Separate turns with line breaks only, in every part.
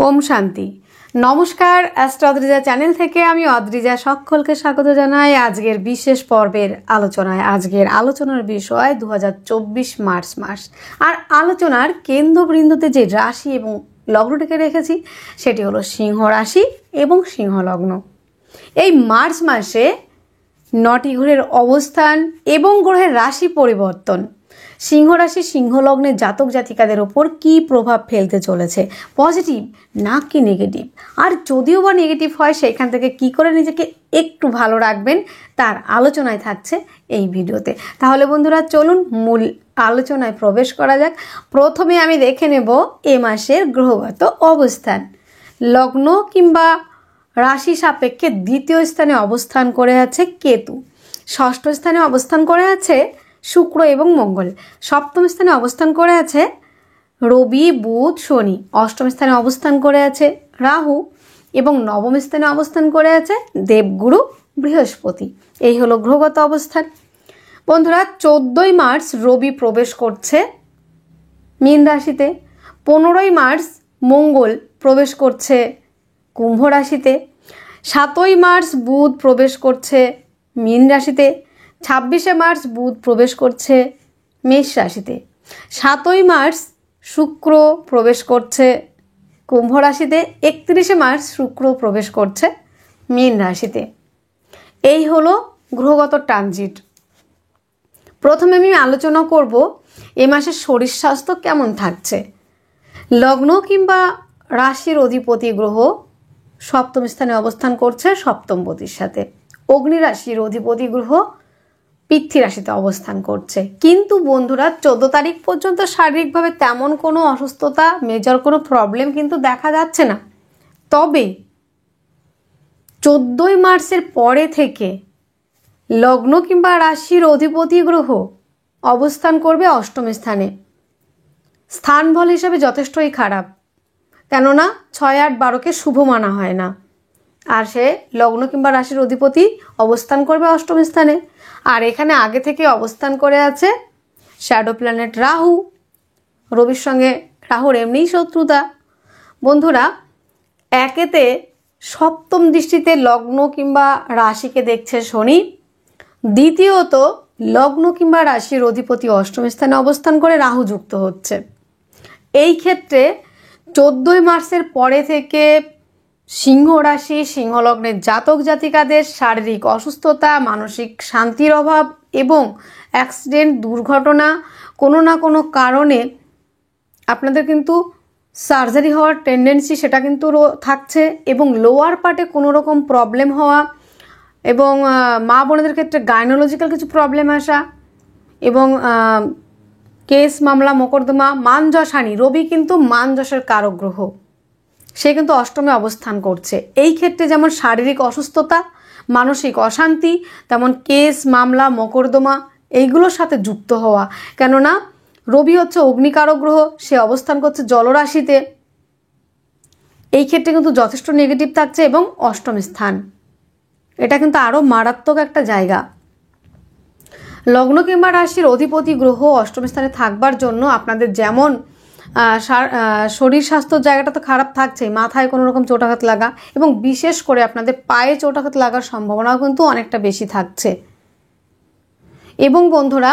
ओम शांति। नमस्कार astro Adrija channel থেকে আমি অদ্রিজা সকলকে স্বাগত জানাই আজকের বিশেষ পর্বের আলোচনায়। আজকের আলোচনার বিষয় 2024 মার্চ মাস আর আলোচনার কেন্দ্রবিন্দুতে যে রাশি এবং লগ্নটিকে রেখেছি সেটি হলো সিংহ রাশি এবং সিংহ লগ্ন। এই মার্চ মাসে 9টি গ্রহের অবস্থান এবং গ্রহের রাশি পরিবর্তন সিংহ রাশি সিংহ লগ্নের জাতক জাতিকাদের ওপর কি প্রভাব ফেলতে চলেছে, পজিটিভ না কি নেগেটিভ, আর যদিও বা নেগেটিভ হয় সেখান থেকে কি করে নিজেকে একটু ভালো রাখবেন তার আলোচনায় থাকছে এই ভিডিওতে। তাহলে বন্ধুরা চলুন মূল আলোচনায় প্রবেশ করা যাক। প্রথমে আমি দেখে নেব এ মাসের গ্রহগত অবস্থান। লগ্ন কিংবা রাশি সাপেক্ষে দ্বিতীয় স্থানে অবস্থান করে আছে কেতু, ষষ্ঠ স্থানে অবস্থান করে আছে শুক্র এবং মঙ্গল, সপ্তম স্থানে অবস্থান করে আছে রবি বুধ শনি, অষ্টম স্থানে অবস্থান করে আছে রাহু এবং নবম স্থানে অবস্থান করে আছে দেবগুরু বৃহস্পতি। এই হলো গ্রহগত অবস্থান। বন্ধুরা 14ই মার্চ রবি প্রবেশ করছে মীন রাশিতে, 15ই মার্চ মঙ্গল প্রবেশ করছে কুম্ভ রাশিতে, 7ই মার্চ বুধ প্রবেশ করছে মীন রাশিতে, 26শে মার্চ বুধ প্রবেশ করছে মেষ রাশিতে, 7ই মার্চ শুক্র প্রবেশ করছে কুম্ভ রাশিতে, 31শে মার্চ শুক্র প্রবেশ করছে মীন রাশিতে। এই হলো গ্রহগত ট্রানজিট। প্রথমে আমি আলোচনা করব এ মাসের শরীর স্বাস্থ্য কেমন থাকছে। লগ্ন কিংবা রাশির অধিপতি গ্রহ সপ্তম স্থানে অবস্থান করছে সপ্তমপতির সাথে। অগ্নি রাশির অধিপতি গ্রহ পৃথ্বী রাশিতে অবস্থান করছে। কিন্তু বন্ধুরা 14 তারিখ পর্যন্ত শারীরিকভাবে তেমন কোনো অসুস্থতা, মেজর কোনো প্রবলেম কিন্তু দেখা যাচ্ছে না। তবে 14ই মার্চের পরে থেকে লগ্ন কিংবা রাশির অধিপতি গ্রহ অবস্থান করবে অষ্টম স্থানে। স্থান বল হিসাবে যথেষ্টই খারাপ, কেননা 6, 8, 12কে শুভ মানা হয় না। আর সে লগ্ন কিংবা রাশির অধিপতি অবস্থান করবে অষ্টম স্থানে। আর এখানে আগে থেকে অবস্থান করে আছে শ্যাডো প্ল্যানেট রাহু। রবির সঙ্গে রাহুর এমনিই শত্রুতা। বন্ধুরা একেতে সপ্তম দৃষ্টিতে লগ্ন কিংবা রাশিকে দেখছে শনি, দ্বিতীয়ত লগ্ন কিংবা রাশির অধিপতি অষ্টম স্থানে অবস্থান করে রাহু যুক্ত হচ্ছে। এই ক্ষেত্রে 14ই মার্চের পরে থেকে সিংহ রাশি সিংহ লগ্নের জাতক জাতিকাদের শারীরিক অসুস্থতা, মানসিক শান্তির অভাব এবং অ্যাক্সিডেন্ট, দুর্ঘটনা, কোনো না কোনো কারণে আপনাদের কিন্তু সার্জারি হওয়ার টেন্ডেন্সি সেটা কিন্তু থাকছে এবং লোয়ার পার্টে কোনো রকম প্রবলেম হওয়া এবং মা বোনেদের ক্ষেত্রে গাইনোলজিক্যাল কিছু প্রবলেম আসা এবং কেস মামলা মোকদ্দমা, মান যশ হানি। রবি কিন্তু মান যশের কারক গ্রহ, সে কিন্তু অষ্টমে অবস্থান করছে। এই ক্ষেত্রে যেমন শারীরিক অসুস্থতা, মানসিক অশান্তি, তেমন কেস মামলা মোকদ্দমা এইগুলোর সাথে যুক্ত হওয়া। কেননা রবি হচ্ছে অগ্নিকারক গ্রহ, সে অবস্থান করছে জলরাশিতে। এই ক্ষেত্রে কিন্তু যথেষ্ট নেগেটিভ থাকছে এবং অষ্টম স্থান এটা কিন্তু আরও মারাত্মক একটা জায়গা। লগ্ন কিংবা রাশির অধিপতি গ্রহ অষ্টম স্থানে থাকবার জন্য আপনাদের যেমন শরীর স্বাস্থ্যর জায়গাটা তো খারাপ থাকছেই, মাথায় কোনো রকম চোটাঘাত লাগা এবং বিশেষ করে আপনাদের পায়ে চোটাঘাত লাগার সম্ভাবনাও কিন্তু অনেকটা বেশি থাকছে। এবং বন্ধুরা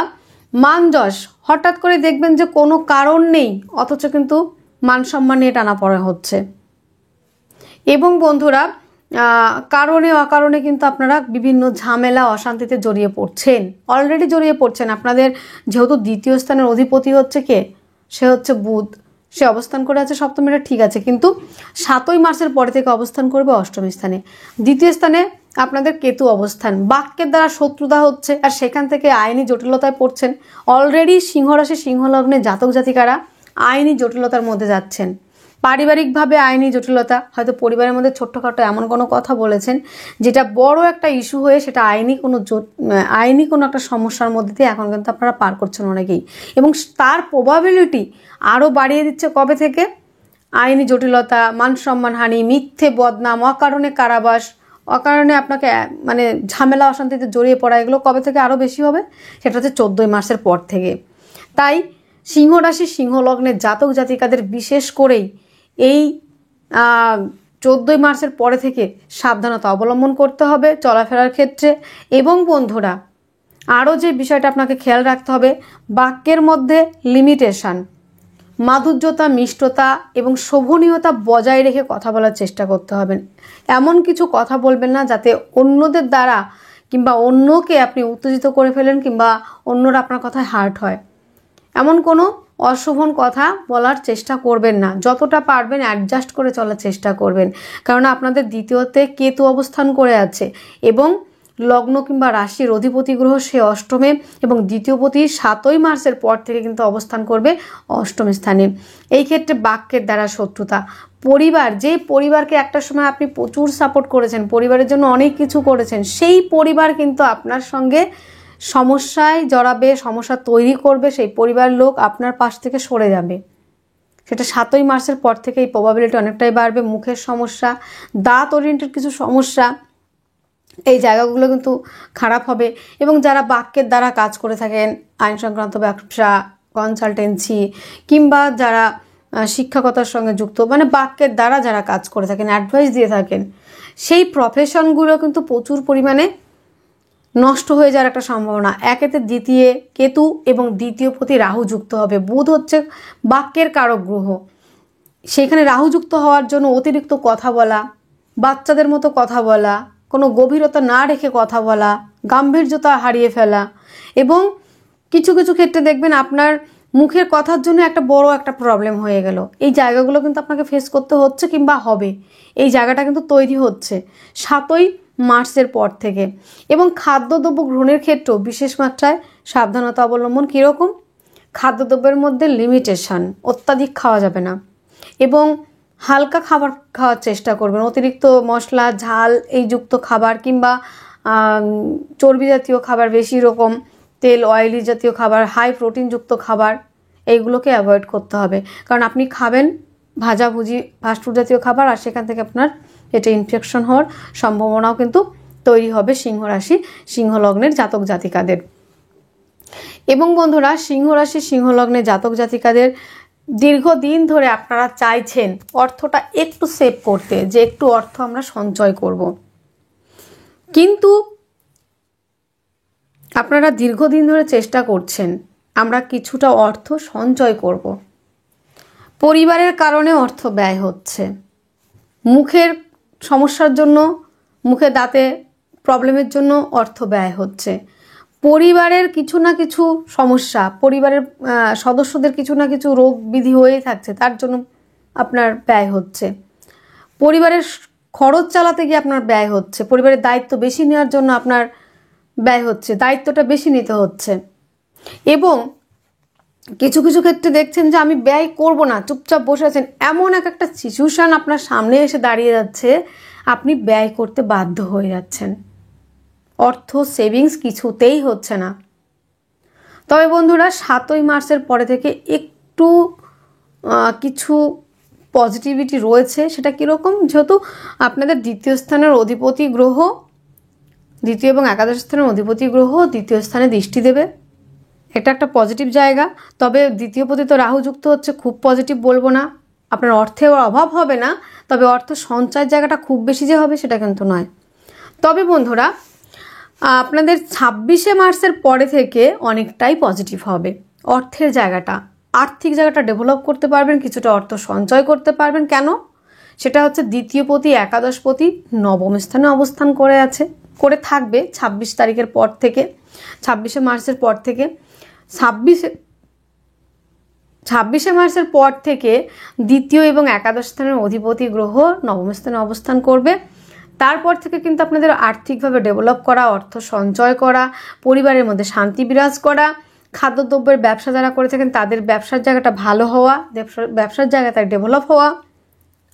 মান যশ, হঠাৎ করে দেখবেন যে কোনো কারণ নেই অথচ কিন্তু মান সম্মান নিয়ে টানাপড়া হচ্ছে। এবং বন্ধুরা কারণে অকারণে কিন্তু আপনারা বিভিন্ন ঝামেলা অশান্তিতে জড়িয়ে পড়ছেন, অলরেডি জড়িয়ে পড়ছেন। আপনাদের যেহেতু দ্বিতীয় স্থানের অধিপতি হচ্ছে কে, সে হচ্ছে বুধ, সে অবস্থান করে আছে সপ্তম, এটা ঠিক আছে, কিন্তু 7ই মার্চের পরে থেকে অবস্থান করবে অষ্টম স্থানে। দ্বিতীয় স্থানে আপনাদের কেতু অবস্থান, বাক্যের দ্বারা শত্রুতা হচ্ছে আর সেখান থেকে আইনি জটিলতায় পড়ছেন। অলরেডি সিংহ রাশি সিংহ লগ্নে জাতক জাতিকারা আইনি জটিলতার মধ্যে যাচ্ছেন। পারিবারিকভাবে আইনি জটিলতা, হয়তো পরিবারের মধ্যে ছোট্টখাটো এমন কোনো কথা বলেছেন যেটা বড় একটা ইস্যু হয়ে সেটা আইনি কোনো একটা সমস্যার মধ্যে দিয়ে এখন কিন্তু আপনারা পার করছেন অনেকেই, এবং তার প্রবাবিলিটি আরও বাড়িয়ে দিচ্ছে কবে থেকে, আইনি জটিলতা, মান সম্মান হানি, মিথ্যে বদনাম, অকারণে কারাবাস, অকারণে আপনাকে মানে ঝামেলা অশান্তিতে জড়িয়ে পড়া, এগুলো কবে থেকে আরও বেশি হবে, সেটা হচ্ছে 14ই মার্চের পর থেকে। তাই সিংহ রাশি সিংহ লগ্নের জাতক জাতিকাদের বিশেষ করেই এই 14ই মার্চের পরে থেকে সাবধানতা অবলম্বন করতে হবে চলাফেরার ক্ষেত্রে। এবং বন্ধুরা আরও যে বিষয়টা আপনাকে খেয়াল রাখতে হবে, বাক্যের মধ্যে লিমিটেশন, মাধুর্যতা, মিষ্টতা এবং শোভনীয়তা বজায় রেখে কথা বলার চেষ্টা করতে হবে। এমন কিছু কথা বলবেন না যাতে অন্যদের দ্বারা কিংবা অন্যকে আপনি উত্তেজিত করে ফেলেন কিংবা অন্যরা আপনার কথায় হার্ট হয়। এমন কোনো অশোভন কথা বলার চেষ্টা করবেন না। যতটা পারবেন অ্যাডজাস্ট করে চলার চেষ্টা করবেন, কারণ আপনাদের দ্বিতীয়তে কেতু অবস্থান করে আছে এবং লগ্ন কিংবা রাশির অধিপতি গ্রহ সে অষ্টমে এবং দ্বিতীয়পতি 7ই মার্চের পর থেকে কিন্তু অবস্থান করবে অষ্টম স্থানে। এই ক্ষেত্রে বাক্যের দ্বারা শত্রুতা, পরিবার, যে পরিবারকে একটা সময় আপনি প্রচুর সাপোর্ট করেছেন, পরিবারের জন্য অনেক কিছু করেছেন, সেই পরিবার কিন্তু আপনার সঙ্গে সমস্যায় জড়াবে, সমস্যা তৈরি করবে। সেই পরিবার লোক আপনার পাশ থেকে সরে যাবে। সেটা 7ই মার্চের পর থেকে এই প্রবাবিলিটি অনেকটাই বাড়বে। মুখের সমস্যা, দাঁত ওরিয়েন্টেড কিছু সমস্যা, এই জায়গাগুলো কিন্তু খারাপ হবে। এবং যারা বাক্যের দ্বারা কাজ করে থাকেন, আইন সংক্রান্ত ব্যবসা, কনসালটেন্সি কিংবা যারা শিক্ষকতার সঙ্গে যুক্ত, মানে বাক্যের দ্বারা যারা কাজ করে থাকেন, অ্যাডভাইস দিয়ে থাকেন, সেই প্রফেশনগুলো কিন্তু প্রচুর পরিমাণে নষ্ট হয়ে যাওয়ার একটা সম্ভাবনা। একেতে দ্বিতীয় কেতু এবং দ্বিতীয়পতি রাহু যুক্ত হবে। বুধ হচ্ছে বাক্যের কারক গ্রহ, সেখানে রাহু যুক্ত হওয়ার জন্য অতিরিক্ত কথা বলা, বাচ্চাদের মতো কথা বলা, কোনো গভীরতা না রেখে কথা বলা, গাম্ভীর্যতা হারিয়ে ফেলা এবং কিছু কিছু ক্ষেত্রে দেখবেন আপনার মুখের কথার জন্য একটা বড় একটা প্রবলেম হয়ে গেল। এই জায়গাগুলো কিন্তু আপনাকে ফেস করতে হচ্ছে কিংবা হবে। এই জায়গাটা কিন্তু তৈরি হচ্ছে 7ই মার্চের পর থেকে। এবং খাদ্যদ্রব্য গ্রহণের ক্ষেত্রেও বিশেষ মাত্রায় সাবধানতা অবলম্বন। কীরকম? খাদ্যদ্রব্যের মধ্যে লিমিটেশন, অত্যাধিক খাওয়া যাবে না এবং হালকা খাবার খাওয়ার চেষ্টা করবেন। অতিরিক্ত মশলা, ঝাল এই যুক্ত খাবার কিংবা চর্বি জাতীয় খাবার, বেশি রকম তেল, অয়েলি জাতীয় খাবার, হাই প্রোটিনযুক্ত খাবার, এইগুলোকে অ্যাভয়েড করতে হবে। কারণ আপনি খাবেন ভাজাভুজি, ফাস্টফুড জাতীয় খাবার, আর সেখান থেকে আপনার এটা ইনফেকশন হওয়ার সম্ভাবনাও কিন্তু তৈরি হবে সিংহ রাশি, সিংহ লগ্নের জাতক জাতিকাদের। এবং বন্ধুরা সিংহ রাশি, সিংহ লগ্নের জাতক জাতিকাদের দীর্ঘদিন ধরে আপনারা চাইছেন অর্থটা একটু সেভ করতে, যে একটু অর্থ আমরা সঞ্চয় করব, কিন্তু আপনারা দীর্ঘদিন ধরে চেষ্টা করছেন আমরা কিছুটা অর্থ সঞ্চয় করব, পরিবারের কারণে অর্থ ব্যয় হচ্ছে, মুখের সমস্যার জন্য, মুখে দাঁতে প্রবলেমের জন্য অর্থ ব্যয় হচ্ছে, পরিবারের কিছু না কিছু সমস্যা, পরিবারের সদস্যদের কিছু না কিছু রোগ বিধি হয়েই থাকছে, তার জন্য আপনার ব্যয় হচ্ছে, পরিবারের খরচ চালাতে গিয়ে আপনার ব্যয় হচ্ছে, পরিবারের দায়িত্ব বেশি নেওয়ার জন্য আপনার ব্যয় হচ্ছে, দায়িত্বটা বেশি নিতে হচ্ছে। এবং কিছু কিছু ক্ষেত্রে দেখছেন যে আমি ব্যয় করব না, চুপচাপ বসে আছেন, এমন একটা সিচুয়েশান আপনার সামনে এসে দাঁড়িয়ে যাচ্ছে, আপনি ব্যয় করতে বাধ্য হয়ে যাচ্ছেন, অর্থ সেভিংস কিছুতেই হচ্ছে না। তবে বন্ধুরা 7ই মার্চের পরে থেকে একটু কিছু পজিটিভিটি রয়েছে। সেটা কীরকম? যেহেতু আপনাদের দ্বিতীয় স্থানের অধিপতি গ্রহ, দ্বিতীয় এবং একাদশ স্থানের অধিপতি গ্রহ দ্বিতীয় স্থানে দৃষ্টি দেবে, এটা একটা পজিটিভ জায়গা। তবে দ্বিতীয় পতি তো রাহু যুক্ত হচ্ছে, খুব পজিটিভ বলবো না। আপনার অর্থের অভাব হবে না, তবে অর্থ সঞ্চয়ের জায়গাটা খুব বেশি যে হবে সেটা কিন্তু নয়। তবে বন্ধুরা আপনাদের 26শে মার্চের পরে থেকে অনেকটাই পজিটিভ হবে। অর্থের জায়গাটা, আর্থিক জায়গাটা ডেভেলপ করতে পারবেন, কিছুটা অর্থ সঞ্চয় করতে পারবেন। কেন? সেটা হচ্ছে দ্বিতীয় পতি, একাদশ পতি নবম স্থানে অবস্থান করে থাকবে 26 তারিখের পর থেকে, 26শে মার্চের পর থেকে। 26শে মার্চের পর থেকে দ্বিতীয় এবং একাদশ স্থানের অধিপতি গ্রহ নবম স্থানে অবস্থান করবে। তারপর থেকে কিন্তু আপনাদের আর্থিকভাবে ডেভেলপ করা, অর্থ সঞ্চয় করা, পরিবারের মধ্যে শান্তি বিরাজ করা, খাদ্যদ্রব্যের ব্যবসা যারা করে থাকেন তাদের ব্যবসার জায়গাটা ভালো হওয়া, ব্যবসার জায়গাটা ডেভেলপ হওয়া,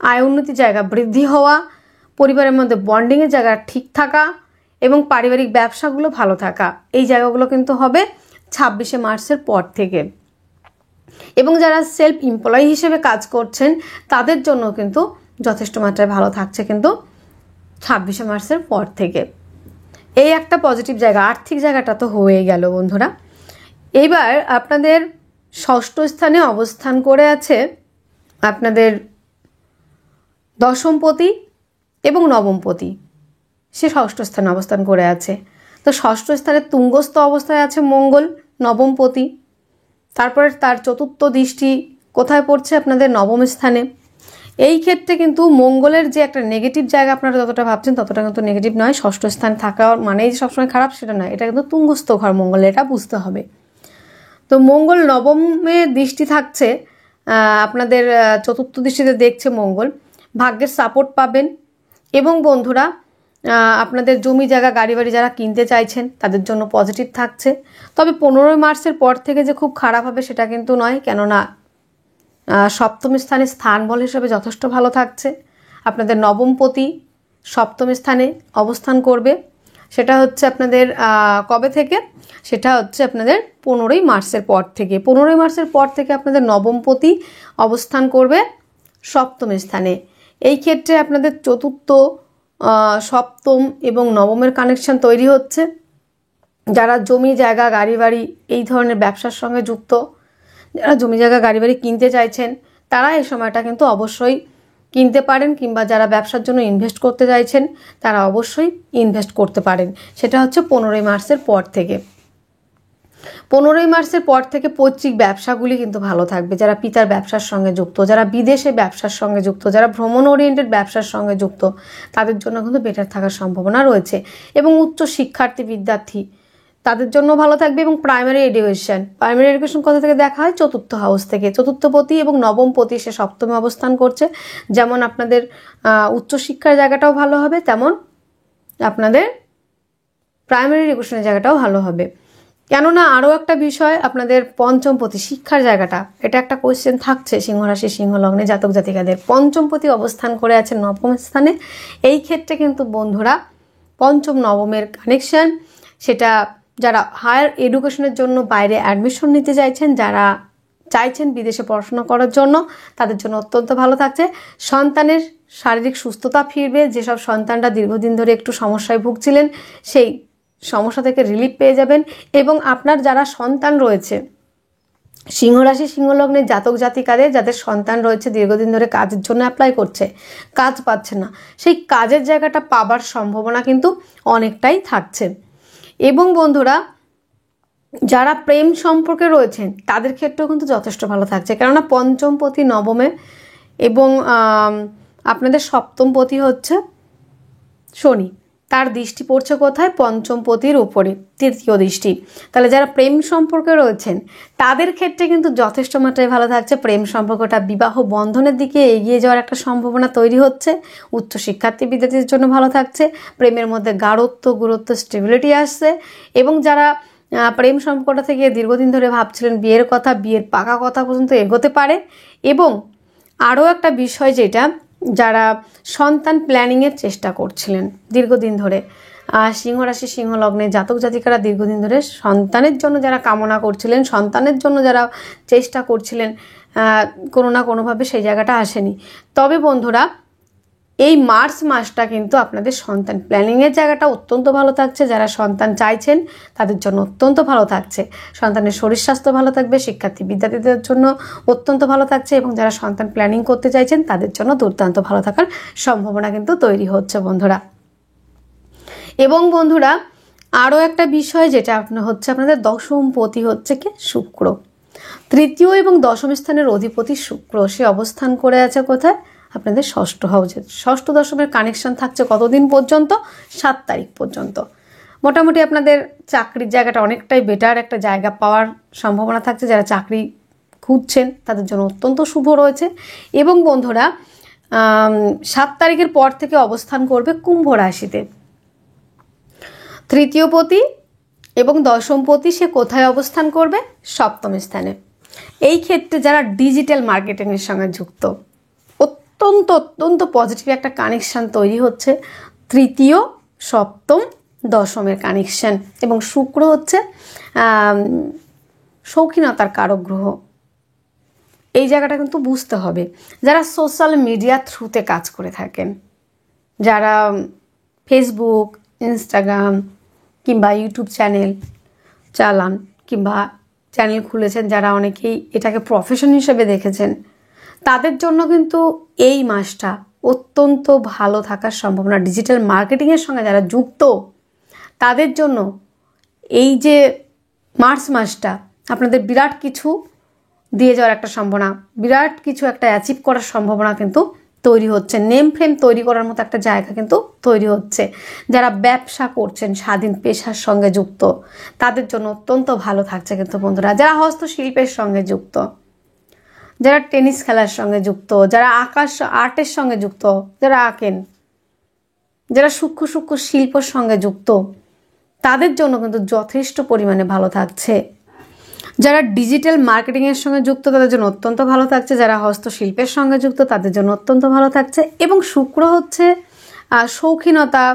আয় উন্নতির জায়গা বৃদ্ধি হওয়া, পরিবারের মধ্যে বন্ডিংয়ের জায়গা ঠিক থাকা এবং পারিবারিক ব্যবসাগুলো ভালো থাকা, এই জায়গাগুলো কিন্তু হবে 26শে মার্চের পর থেকে। এবং যারা সেলফ এমপ্লয়ি হিসেবে কাজ করছেন তাদের জন্য কিন্তু যথেষ্ট মাত্রায় ভালো থাকছে কিন্তু 26শে মার্চের পর থেকে। এই একটা পজিটিভ জায়গা। আর্থিক জায়গাটা তো হয়ে গেল বন্ধুরা। এইবার আপনাদের ষষ্ঠ স্থানে অবস্থান করে আছে আপনাদের দশমপতি এবং নবমপতি সে ষষ্ঠ স্থানে অবস্থান করে আছে। তো ষষ্ঠ স্থানে তুঙ্গস্থ অবস্থায় আছে মঙ্গল নবমপতি। তারপরে তার চতুর্থ দৃষ্টি কোথায় পড়ছে? আপনাদের নবম স্থানে। এই ক্ষেত্রে কিন্তু মঙ্গলের যে একটা নেগেটিভ জায়গা আপনারা যতটা ভাবছেন ততটা কিন্তু নেগেটিভ নয়। ষষ্ঠ স্থান থাকা মানেই যে সবসময় খারাপ সেটা নয়, এটা কিন্তু তুঙ্গস্থ ঘর মঙ্গল, এটা বুঝতে হবে। তো মঙ্গল নবমে দৃষ্টি থাকছে, আপনাদের চতুর্থ দৃষ্টিতে দেখছে মঙ্গল, ভাগ্যের সাপোর্ট পাবেন। এবং বন্ধুরা আপনাদের জমি জায়গা গাড়ি বাড়ি যারা কিনতে চাইছেন তাদের জন্য পজিটিভ থাকছে। তবে 15 মার্চের পর থেকে যে খুব খারাপ হবে সেটা কিন্তু নয়, কেননা সপ্তম স্থানে স্থান বল হিসেবে যথেষ্ট ভালো থাকছে। আপনাদের নবমপতি সপ্তম স্থানে অবস্থান করবে, সেটা হচ্ছে আপনাদের কবে থেকে? সেটা হচ্ছে আপনাদের 15 মার্চের পর থেকে। 15 মার্চের পর থেকে আপনাদের নবমপতি অবস্থান করবে সপ্তম স্থানে। এই ক্ষেত্রে আপনাদের চতুর্থ, সপ্তম এবং নবমের কানেকশন তৈরি হচ্ছে। যারা জমি জায়গা গাড়ি বাড়ি এই ধরনের ব্যবসার সঙ্গে যুক্ত, যারা জমি জায়গা গাড়ি বাড়ি কিনতে চাইছেন তারা এই সময়টা কিন্তু অবশ্যই কিনতে পারেন, কিংবা যারা ব্যবসার জন্য ইনভেস্ট করতে চাইছেন তারা অবশ্যই ইনভেস্ট করতে পারেন। সেটা হচ্ছে 15 মার্চের পর থেকে। 15 মার্চের পর থেকে পৈতৃক ব্যবসাগুলি কিন্তু ভালো থাকবে। যারা পিতার ব্যবসার সঙ্গে যুক্ত, যারা বিদেশে ব্যবসার সঙ্গে যুক্ত, যারা ভ্রমণ ওরিয়েন্টেড ব্যবসার সঙ্গে যুক্ত তাদের জন্য কিন্তু বেটার থাকার সম্ভাবনা রয়েছে। এবং উচ্চ শিক্ষার্থী বিদ্যার্থী তাদের জন্য ভালো থাকবে। এবং প্রাইমারি এডুকেশন কোথা থেকে দেখা হয়? চতুর্থ হাউস থেকে। চতুর্থপতি এবং নবমপতি সে সপ্তমে অবস্থান করছে। যেমন আপনাদের উচ্চশিক্ষার জায়গাটাও ভালো হবে, তেমন আপনাদের প্রাইমারি এডুকেশনের জায়গাটাও ভালো হবে। কেননা আরও একটা বিষয়, আপনাদের পঞ্চমপতি শিক্ষার জায়গাটা, এটা একটা কোয়েশ্চেন থাকছে সিংহ রাশি সিংহ লগ্নে জাতক জাতিকাদের। পঞ্চমপতি অবস্থান করে আছে নবম স্থানে। এই ক্ষেত্রে কিন্তু বন্ধুরা পঞ্চম নবমের কানেকশন, সেটা যারা হায়ার এডুকেশনের জন্য বাইরে অ্যাডমিশন নিতে চাইছেন, যারা চাইছেন বিদেশে পড়াশোনা করার জন্য, তাদের জন্য অত্যন্ত ভালো থাকছে। সন্তানের শারীরিক সুস্থতা ফিরবে। যেসব সন্তানরা দীর্ঘদিন ধরে একটু সমস্যায় ভুগছিলেন সেই সমস্যা থেকে রিলিফ পেয়ে যাবেন। এবং আপনার যারা সন্তান রয়েছে সিংহ রাশি সিংহ লগ্নের জাতক জাতিকাদের, যাদের সন্তান রয়েছে দীর্ঘদিন ধরে কাজের জন্য অ্যাপ্লাই করছে, কাজ পাচ্ছে না, সেই কাজের জায়গাটা পাবার সম্ভাবনা কিন্তু অনেকটাই থাকছে। এবং বন্ধুরা যারা প্রেম সম্পর্কে রয়েছেন তাদের ক্ষেত্রেও কিন্তু যথেষ্ট ভালো থাকছে, কেননা পঞ্চমপতি নবমে এবং আপনাদের সপ্তমপতি হচ্ছে শনি, তার দৃষ্টি পড়ছে কোথায়? পঞ্চমপতির উপরে, তৃতীয় দৃষ্টি। তাহলে যারা প্রেম সম্পর্কে রয়েছেন তাদের ক্ষেত্রে কিন্তু যথেষ্ট মাত্রায় ভালো থাকছে। প্রেম সম্পর্কটা বিবাহ বন্ধনের দিকে এগিয়ে যাওয়ার একটা সম্ভাবনা তৈরি হচ্ছে। উচ্চশিক্ষার্থী বিদ্যার্থীদের জন্য ভালো থাকছে। প্রেমের মধ্যে গাঢ়ত্ব গুরুত্ব স্টেবিলিটি আসছে। এবং যারা প্রেম সম্পর্কটা থেকে দীর্ঘদিন ধরে ভাবছিলেন বিয়ের কথা, বিয়ের পাকা কথা পর্যন্ত এগোতে পারে। এবং আরও একটা বিষয়, যেটা যারা সন্তান প্ল্যানিংয়ের চেষ্টা করছিলেন দীর্ঘদিন ধরে, সিংহ রাশি সিংহ লগ্নে জাতক জাতিকারা দীর্ঘদিন ধরে সন্তানের জন্য যারা কামনা করছিলেন, সন্তানের জন্য যারা চেষ্টা করছিলেন, কোনো না কোনোভাবে সেই জায়গাটা আসেনি। তবে বন্ধুরা এই মার্চ মাসটা কিন্তু আপনাদের সন্তান প্ল্যানিংয়ের জায়গাটা অত্যন্ত ভালো থাকছে। যারা সন্তান চাইছেন তাদের জন্য অত্যন্ত ভালো থাকছে। সন্তানের শরীর স্বাস্থ্য ভালো থাকবে, শিক্ষার্থী বিদ্যার্থীদের জন্য অত্যন্ত ভালো থাকছে। এবং যারা সন্তান প্ল্যানিং করতে চাইছেন তাদের জন্য দুর্দান্ত ভালো থাকার সম্ভাবনা কিন্তু তৈরি হচ্ছে বন্ধুরা। এবং বন্ধুরা আরও একটা বিষয়, যেটা হচ্ছে আপনাদের দশমপতি হচ্ছে কি শুক্র। তৃতীয় এবং দশম স্থানের অধিপতি শুক্র, সে অবস্থান করে আছে কোথায়? আপনাদের ষষ্ঠ হাউসে। ষষ্ঠ দশমের কানেকশন থাকছে কতদিন পর্যন্ত? 7 তারিখ পর্যন্ত। মোটামুটি আপনাদের চাকরির জায়গাটা অনেকটাই বেটার একটা জায়গা পাওয়ার সম্ভাবনা থাকছে। যারা চাকরি খুঁজছেন তাদের জন্য অত্যন্ত শুভ রয়েছে। এবং বন্ধুরা 7 তারিখের পর থেকে অবস্থান করবে কুম্ভ রাশিতে। তৃতীয়পতি এবং দশমপতি সে কোথায় অবস্থান করবে? সপ্তম স্থানে। এই ক্ষেত্রে যারা ডিজিটাল মার্কেটিংয়ের সঙ্গে যুক্ত, অত্যন্ত পজিটিভ একটা কানেকশান তৈরি হচ্ছে। তৃতীয় সপ্তম দশমের কানেকশান। এবং শুক্র হচ্ছে শৌখিনতার কারক গ্রহ। এই জায়গাটা কিন্তু বুঝতে হবে। যারা সোশ্যাল মিডিয়া থ্রুতে কাজ করে থাকেন, যারা ফেসবুক, ইনস্টাগ্রাম কিংবা ইউটিউব চ্যানেল চালান, কিংবা চ্যানেল খুলেছেন, যারা অনেকেই এটাকে প্রফেশন হিসেবে দেখেছেন, তাদের জন্য কিন্তু এই মাসটা অত্যন্ত ভালো থাকার সম্ভাবনা। ডিজিটাল মার্কেটিংয়ের সঙ্গে যারা যুক্ত তাদের জন্য এই যে মার্চ মাসটা আপনাদের বিরাট কিছু দিয়ে যাওয়ার একটা সম্ভাবনা, বিরাট কিছু একটা অ্যাচিভ করার সম্ভাবনা কিন্তু তৈরি হচ্ছে। নেম ফ্রেম তৈরি করার মতো একটা জায়গা কিন্তু তৈরি হচ্ছে। যারা ব্যবসা করছেন, স্বাধীন পেশার সঙ্গে যুক্ত, তাদের জন্য অত্যন্ত ভালো থাকছে কিন্তু বন্ধুরা। যারা হস্তশিল্পের সঙ্গে যুক্ত, যারা টেনিস খেলার সঙ্গে যুক্ত, যারা আর্টের সঙ্গে যুক্ত, যারা আঁকেন, যারা সূক্ষ্ম সূক্ষ্ম শিল্পের সঙ্গে যুক্ত, তাদের জন্য কিন্তু যথেষ্ট পরিমাণে ভালো থাকছে। যারা ডিজিটাল মার্কেটিংয়ের সঙ্গে যুক্ত তাদের জন্য অত্যন্ত ভালো থাকছে। যারা হস্তশিল্পের সঙ্গে যুক্ত তাদের জন্য অত্যন্ত ভালো থাকছে। এবং শুক্র হচ্ছে শৌখিনতা,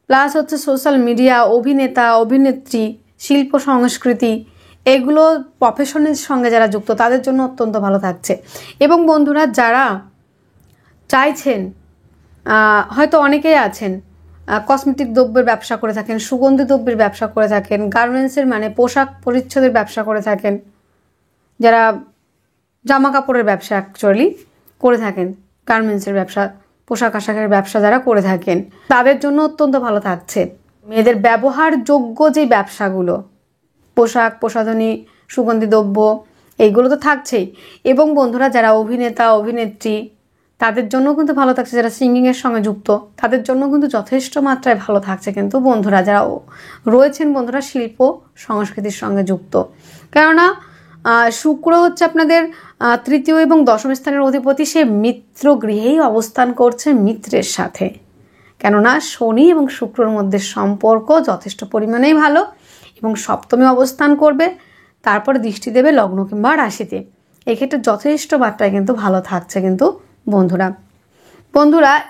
প্লাস হচ্ছে সোশ্যাল মিডিয়া, অভিনেতা, অভিনেত্রী, শিল্প সংস্কৃতি, এগুলো প্রফেশনের সঙ্গে যারা যুক্ত তাদের জন্য অত্যন্ত ভালো থাকছে। এবং বন্ধুরা যারা চাইছেন, হয়তো অনেকেই আছেন কসমেটিক দ্রব্যের ব্যবসা করে থাকেন, সুগন্ধি দ্রব্যের ব্যবসা করে থাকেন, গার্মেন্টসের মানে পোশাক পরিচ্ছদের ব্যবসা করে থাকেন, যারা জামা কাপড়ের ব্যবসা অ্যাকচুয়ালি করে থাকেন, গার্মেন্টসের ব্যবসা, পোশাক আশাকের ব্যবসা যারা করে থাকেন, তাদের জন্য অত্যন্ত ভালো থাকছে। মেয়েদের ব্যবহারযোগ্য যে ব্যবসাগুলো, পোশাক, প্রসাধনী, সুগন্ধি দ্রব্য, এইগুলো তো থাকছেই। এবং বন্ধুরা যারা অভিনেতা, অভিনেত্রী, তাদের জন্য কিন্তু ভালো থাকছে। যারা সিঙ্গিংয়ের সঙ্গে যুক্ত তাদের জন্য কিন্তু যথেষ্ট মাত্রায় ভালো থাকছে কিন্তু বন্ধুরা। যারা রয়েছেন বন্ধুরা শিল্প সংস্কৃতির সঙ্গে যুক্ত, কেননা শুক্র হচ্ছে আপনাদের তৃতীয় এবং দশম স্থানের অধিপতি, সে মিত্র গৃহেই অবস্থান করছে মিত্রের সাথে। কেননা শনি এবং শুক্রর মধ্যে সম্পর্ক যথেষ্ট পরিমাণেই ভালো, এবং সপ্তমে অবস্থান করবে, তারপরে দৃষ্টি দেবে লগ্ন কিংবা রাশিতে। এক্ষেত্রে যথেষ্ট মাত্রায় কিন্তু ভালো থাকছে কিন্তু বন্ধুরা।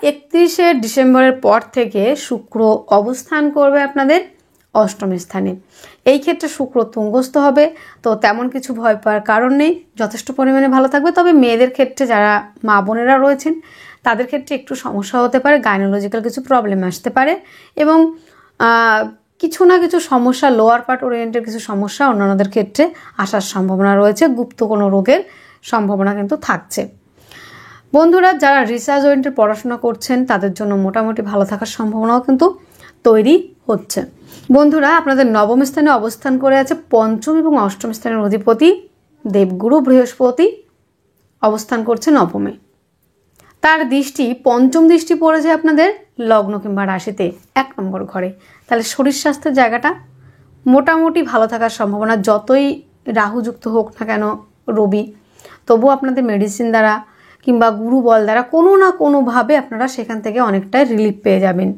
31শে ডিসেম্বরের পর থেকে শুক্র অবস্থান করবে আপনাদের অষ্টম স্থানে। এই ক্ষেত্রে শুক্র তুঙ্গস্থ হবে, তো তেমন কিছু ভয় পাওয়ার কারণ নেই, যথেষ্ট পরিমাণে ভালো থাকবে। তবে মেয়েদের ক্ষেত্রে যারা মা বোনেরা রয়েছেন তাদের ক্ষেত্রে একটু সমস্যা হতে পারে, গাইনোলজিক্যাল কিছু প্রবলেম আসতে পারে, এবং কিছু না কিছু সমস্যা, লোয়ার পার্ট ওরিয়েন্টের কিছু সমস্যা অন্যান্যদের ক্ষেত্রে আসার সম্ভাবনা রয়েছে। গুপ্ত কোনো রোগের সম্ভাবনা কিন্তু থাকছে। বন্ধুরা যারা রিসার্চ ওরিয়েন্টেড পড়াশোনা করছেন তাদের জন্য মোটামুটি ভালো থাকার সম্ভাবনাও কিন্তু তৈরি হচ্ছে। বন্ধুরা আপনাদের নবম স্থানে অবস্থান করে আছে পঞ্চম এবং অষ্টম স্থানের অধিপতি দেবগুরু বৃহস্পতি, অবস্থান করছে নবমে। তার দৃষ্টি, পঞ্চম দৃষ্টি পড়েছে আপনাদের লগ্ন কিংবা রাশিতে 1 নম্বর ঘরে। তাহলে শরীর স্বাস্থ্যের জায়গাটা মোটামুটি ভালো থাকার সম্ভাবনা। যতই রাহুযুক্ত হোক না কেন রবি, তবু আপনাদের মেডিসিন দ্বারা কিংবা গুরু বল দ্বারা কোনো না কোনোভাবে আপনারা সেখান থেকে অনেকটাই রিলিফ পেয়ে যাবেন।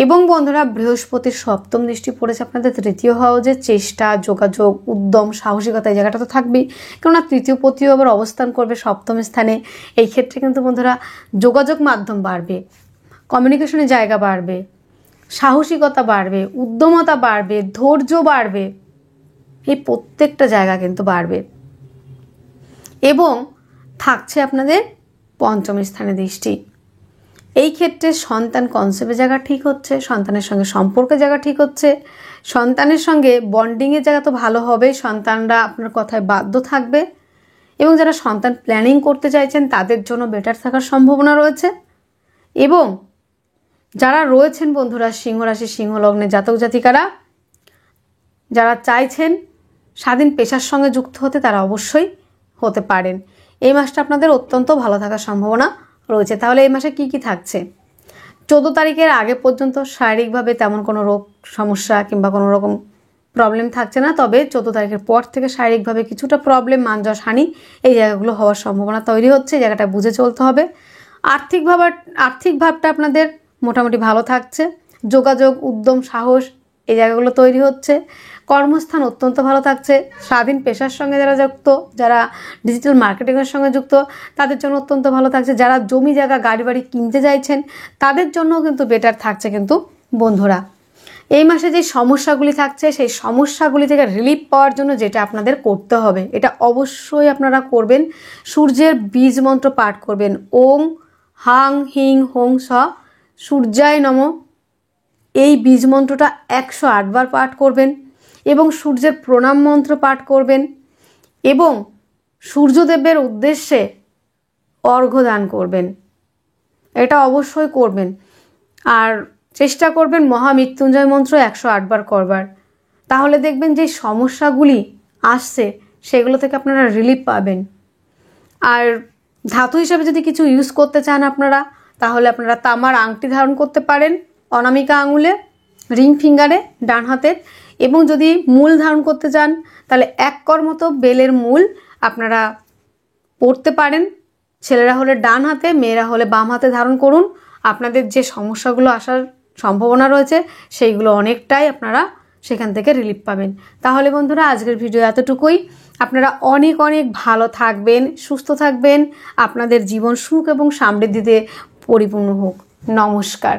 এবং বন্ধুরা বৃহস্পতির সপ্তম দৃষ্টি পড়েছে আপনাদের তৃতীয় হাউসে। চেষ্টা, যোগাযোগ, উদ্যম, সাহসিকতা এই জায়গাটা তো থাকবেই, কেননা তৃতীয় পতিও আবার অবস্থান করবে সপ্তম স্থানে। এই ক্ষেত্রে কিন্তু বন্ধুরা যোগাযোগ মাধ্যম বাড়বে, কমিউনিকেশনের জায়গা বাড়বে, সাহসিকতা বাড়বে, উদ্যমতা বাড়বে, ধৈর্য বাড়বে, এই প্রত্যেকটা জায়গা কিন্তু বাড়বে। এবং থাকছে আপনাদের পঞ্চম স্থানে দৃষ্টি। এই ক্ষেত্রে সন্তান কনসেপ্টের জায়গা ঠিক হচ্ছে, সন্তানের সঙ্গে সম্পর্কের জায়গা ঠিক হচ্ছে, সন্তানের সঙ্গে বন্ডিংয়ের জায়গা তো ভালো হবে, সন্তানরা আপনার কথায় বাধ্য থাকবে। এবং যারা সন্তান প্ল্যানিং করতে চাইছেন তাদের জন্য বেটার থাকার সম্ভাবনা রয়েছে। এবং যারা রয়েছেন বন্ধুরা সিংহ রাশি, সিংহ লগ্নে জাতক জাতিকারা, যারা চাইছেন স্বাধীন পেশার সঙ্গে যুক্ত হতে, তারা অবশ্যই হতে পারেন। এই মাসটা আপনাদের অত্যন্ত ভালো থাকার সম্ভাবনা রয়েছে। তাহলে এই মাসে কি কি থাকছে? 14 তারিখের আগে পর্যন্ত শারীরিকভাবে তেমন কোনো রোগ সমস্যা কিংবা কোনো রকম প্রবলেম থাকছে না। তবে 14 তারিখের পর থেকে শারীরিকভাবে কিছুটা প্রবলেম, মানযশ হানি, এই জায়গাগুলো হওয়ার সম্ভাবনা তৈরি হচ্ছে। এই জায়গাটা বুঝে চলতে হবে। আর্থিক ভাবটা আপনাদের মোটামুটি ভালো থাকছে। যোগাযোগ, উদ্যম, সাহস, এই জায়গাগুলো তৈরি হচ্ছে। কর্মস্থান অত্যন্ত ভালো থাকছে। স্বাধীন পেশার সঙ্গে যারা যুক্ত, যারা ডিজিটাল মার্কেটিংয়ের সঙ্গে যুক্ত, তাদের জন্য অত্যন্ত ভালো থাকছে। যারা জমি জায়গা গাড়ি বাড়ি কিনতে চাইছেন তাদের জন্যও কিন্তু বেটার থাকছে কিন্তু বন্ধুরা। এই মাসে যে সমস্যাগুলি থাকছে সেই সমস্যাগুলি থেকে রিলিফ পাওয়ার জন্য যেটা আপনাদের করতে হবে, এটা অবশ্যই আপনারা করবেন। সূর্যের বীজ মন্ত্র পাঠ করবেন। ওং হাং হিং হোং স সূর্যায় নম, এই বীজ মন্ত্রটা 108 বার পাঠ করবেন। এবং সূর্যের প্রণাম মন্ত্র পাঠ করবেন এবং সূর্যদেবের উদ্দেশ্যে অর্ঘ্য দান করবেন। এটা অবশ্যই করবেন। আর চেষ্টা করবেন মহামৃত্যুঞ্জয় মন্ত্র 108 বার করবার। তাহলে দেখবেন যে সমস্যাগুলি আসছে সেগুলো থেকে আপনারা রিলিফ পাবেন। আর ধাতু হিসাবে যদি কিছু ইউজ করতে চান আপনারা, তাহলে আপনারা তামার আংটি ধারণ করতে পারেন অনামিকা আঙুলে, রিং ফিঙ্গারে, ডান হাতের। এবং যদি মূল ধারণ করতে চান তাহলে 1 কর মতো বেলের মূল আপনারা পড়তে পারেন। ছেলেরা হলে ডান হাতে, মেয়েরা হলে বাম হাতে ধারণ করুন। আপনাদের যে সমস্যাগুলো আসার সম্ভাবনা রয়েছে সেইগুলো অনেকটাই আপনারা সেখান থেকে রিলিফ পাবেন। তাহলে বন্ধুরা আজকের ভিডিও এতটুকুই। আপনারা অনেক অনেক ভালো থাকবেন, সুস্থ থাকবেন, আপনাদের জীবন সুখ এবং সমৃদ্ধিতে পরিপূর্ণ হোক। নমস্কার।